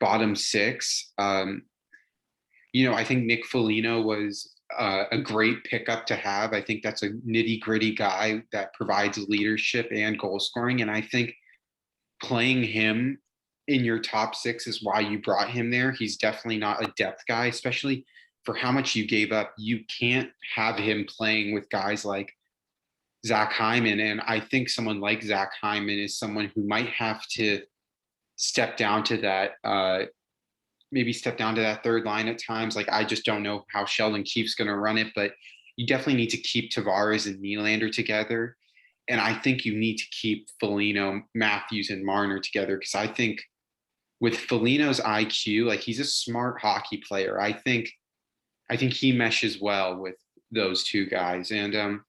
bottom six. I think Nick Foligno was a great pickup to have. I think that's a nitty gritty guy that provides leadership and goal scoring. And I think playing him in your top six is why you brought him there. He's definitely not a depth guy, especially for how much you gave up. You can't have him playing with guys like Zach Hyman. And I think someone like Zach Hyman is someone who might have to step down to that, maybe step down to that third line at times. Like, I just don't know how Sheldon Keefe's going to run it, but you definitely need to keep Tavares and Nylander together. And I think you need to keep Foligno, Matthews, and Marner together, because I think with Foligno's IQ, like, he's a smart hockey player. I think he meshes well with those two guys. And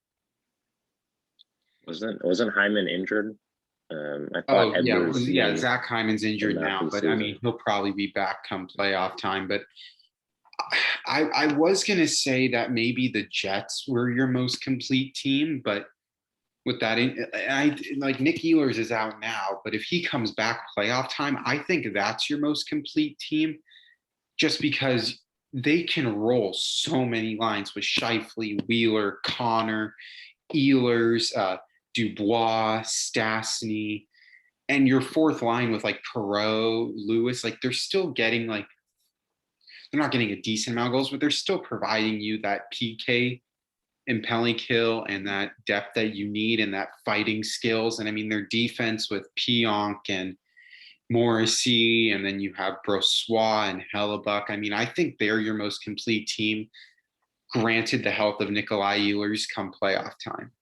wasn't Hyman injured? I thought Zach Hyman's injured now, but I mean, he'll probably be back come playoff time. But I was gonna say that maybe the Jets were your most complete team, but with that, I like Nick Ehlers is out now, but if he comes back playoff time, I think that's your most complete team, just because they can roll so many lines with Scheifele, Wheeler, Connor, Ehlers, Dubois, Stastny, and your fourth line with like Perreault, Lewis, like they're still getting they're not getting a decent amount of goals, but they're still providing you that PK and penalty kill and that depth that you need and that fighting skills. And I mean, their defense with Pionk and Morrissey, and then you have Brossoit and Hellebuck. I mean, I think they're your most complete team, granted the health of Nikolai Ehlers come playoff time.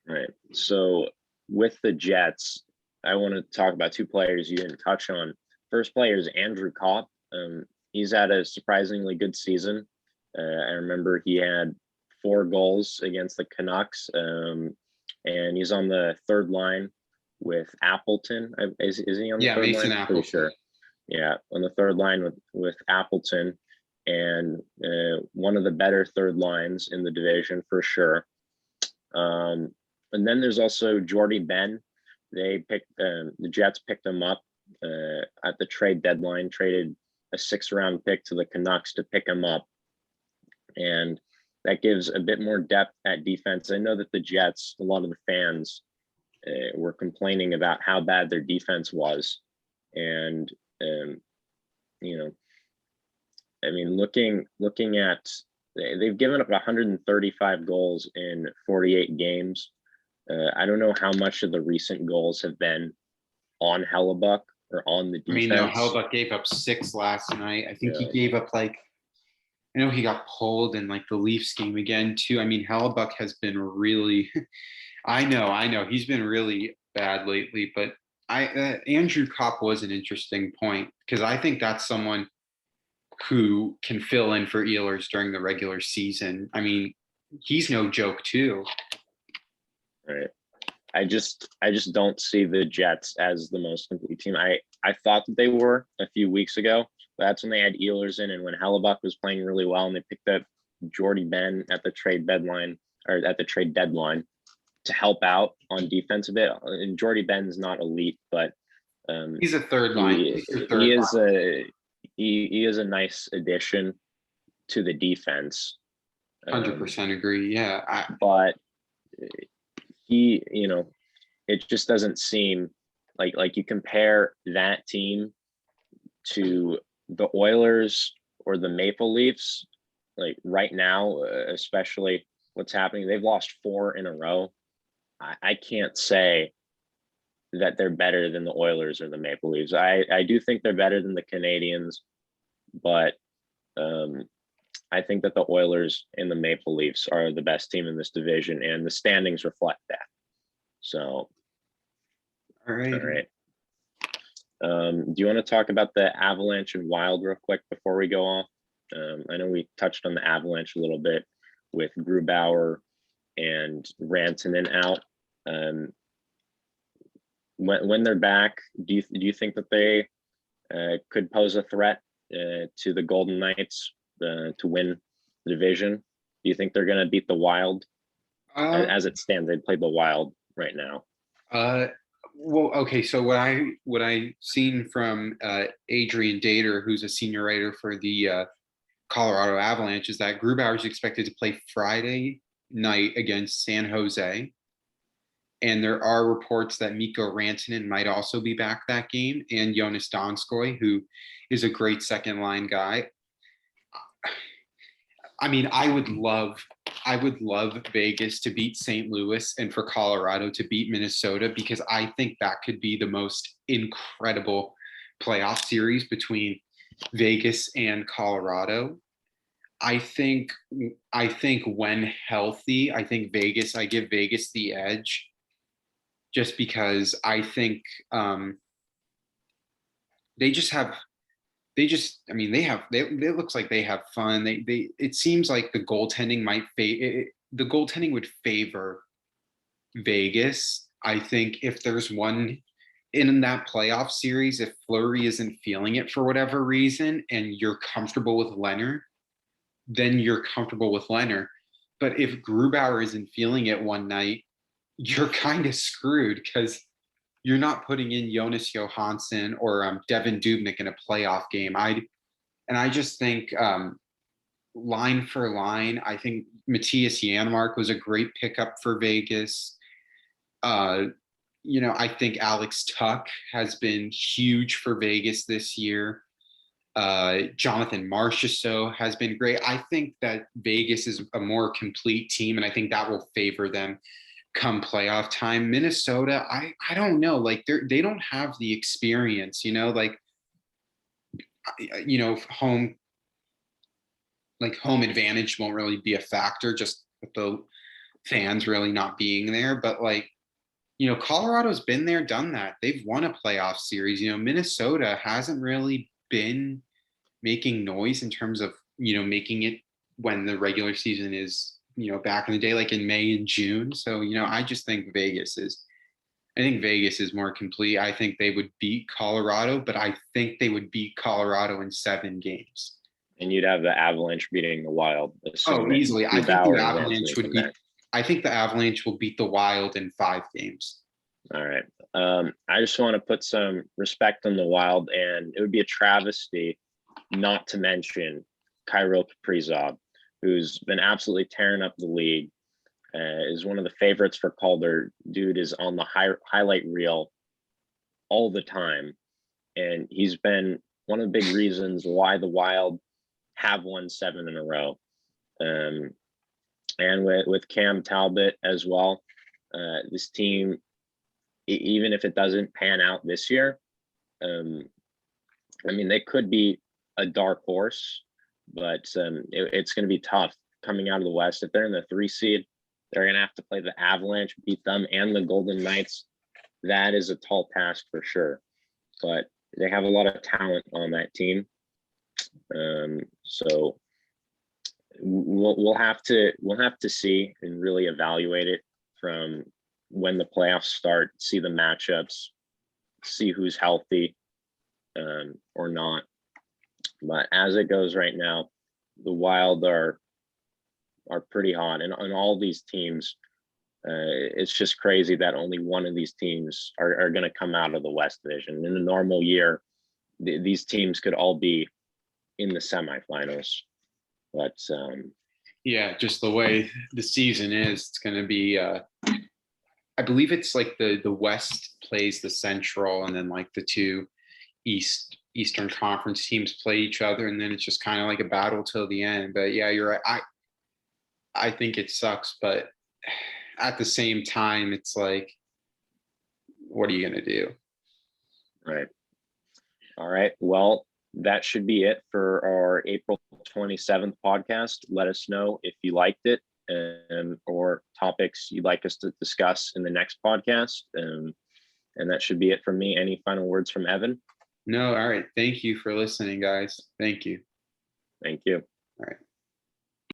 Right. So with the Jets, I want to talk about two players you didn't touch on. First player is Andrew Kopp. He's had a surprisingly good season. I remember he had 4 goals against the Canucks, and he's on the third line with Appleton. Is he on the third Mason line? Appleton. Pretty sure. Yeah, on the third line with Appleton, and one of the better third lines in the division for sure. And then there's also Jordy Ben. The Jets picked him up at the trade deadline, traded a 6th-round pick to the Canucks to pick him up. And that gives a bit more depth at defense. I know that the Jets, a lot of the fans were complaining about how bad their defense was. And, I mean, looking at, they've given up 135 goals in 48 games. I don't know how much of the recent goals have been on Hellebuck or on the defense. I mean, no, Hellebuck gave up 6 last night. I think he gave up I know he got pulled in the Leafs game again too. I mean, Hellebuck has been really, I know he's been really bad lately, but Andrew Kopp was an interesting point, because I think that's someone who can fill in for Ehlers during the regular season. I mean, he's no joke too. Right. I just don't see the Jets as the most complete team. I thought that they were a few weeks ago. That's when they had Ehlers in, and when Hellebuck was playing really well, and they picked up Jordy Ben at the trade deadline to help out on defense a bit. And Jordy Ben's not elite, but He's a third line. he is a nice addition to the defense. 100% agree. Yeah. But he, it just doesn't seem like you compare that team to the Oilers or the Maple Leafs, like right now, especially what's happening. They've lost 4 in a row. I can't say that they're better than the Oilers or the Maple Leafs. I do think they're better than the Canadiens, but I think that the Oilers and the Maple Leafs are the best team in this division, and the standings reflect that. So, all right. Do you want to talk about the Avalanche and Wild real quick before we go off? I know we touched on the Avalanche a little bit with Grubauer and Rantanen out. When they're back, do you think that they could pose a threat to the Golden Knights to win the division? Do you think they're going to beat the Wild? As it stands, they play the Wild right now. Well, okay. So what I seen from Adrian Dater, who's a senior writer for the Colorado Avalanche, is that Grubauer is expected to play Friday night against San Jose. And there are reports that Mikko Rantanen might also be back that game, and Jonas Donskoy, who is a great second line guy. I mean, I would love Vegas to beat St. Louis and for Colorado to beat Minnesota, because I think that could be the most incredible playoff series between Vegas and Colorado. I think when healthy, I give Vegas the edge, just because I think it looks like they have fun. It seems like the goaltending would favor Vegas. I think if there's one in that playoff series, if Fleury isn't feeling it for whatever reason and you're comfortable with Leonard, then you're comfortable with Leonard. But if Grubauer isn't feeling it one night, you're kind of screwed, because you're not putting in Jonas Johansson or Devin Dubnyk in a playoff game. I just think line for line, I think Matthias Janmark was a great pickup for Vegas. I think Alex Tuch has been huge for Vegas this year. Jonathan Marchessault has been great. I think that Vegas is a more complete team, and I think that will favor them come playoff time. Minnesota, I don't know. Like they don't have the experience, home advantage won't really be a factor, just with the fans really not being there. But Colorado's been there, done that. They've won a playoff series. Minnesota hasn't really been making noise in terms of, making it when the regular season is, back in the day, like in May and June. So, I just think Vegas is more complete. I think they would beat Colorado, but I think they would beat Colorado in 7 games. And you'd have the Avalanche beating the Wild. Oh, easily. I think the Avalanche will beat the Wild in 5 games. All right. I just want to put some respect on the Wild, and it would be a travesty not to mention Kirill Kaprizov, who's been absolutely tearing up the league, is one of the favorites for Calder. Dude is on the highlight reel all the time. And he's been one of the big reasons why the Wild have won 7 in a row. And with Cam Talbot as well, this team, even if it doesn't pan out this year, they could be a dark horse, but it's going to be tough coming out of the West. If they're in the 3 seed, they're going to have to play the Avalanche, beat them, and the Golden Knights. That is a tall task for sure, but they have a lot of talent on that team. So we'll have to see and really evaluate it from when the playoffs start, see the matchups, see who's healthy or not. But as it goes right now, the Wild are pretty hot, and on all these teams It's just crazy that only one of these teams are going to come out of the West Division. In a normal year, these teams could all be in the semifinals. But Yeah, just the way the season is, it's going to be. I believe it's like the West plays the Central, and then like the two Eastern Conference teams play each other, and then it's just kind of like a battle till the end. But yeah, you're right. I think it sucks, but at the same time, it's like, what are you gonna do? right. All right. Well, that should be it for our April 27th podcast. Let us know if you liked it or topics you'd like us to discuss in the next podcast. And that should be it from me. Any final words from Evan? No, all right. Thank you for listening, guys. Thank you. Thank you. All right.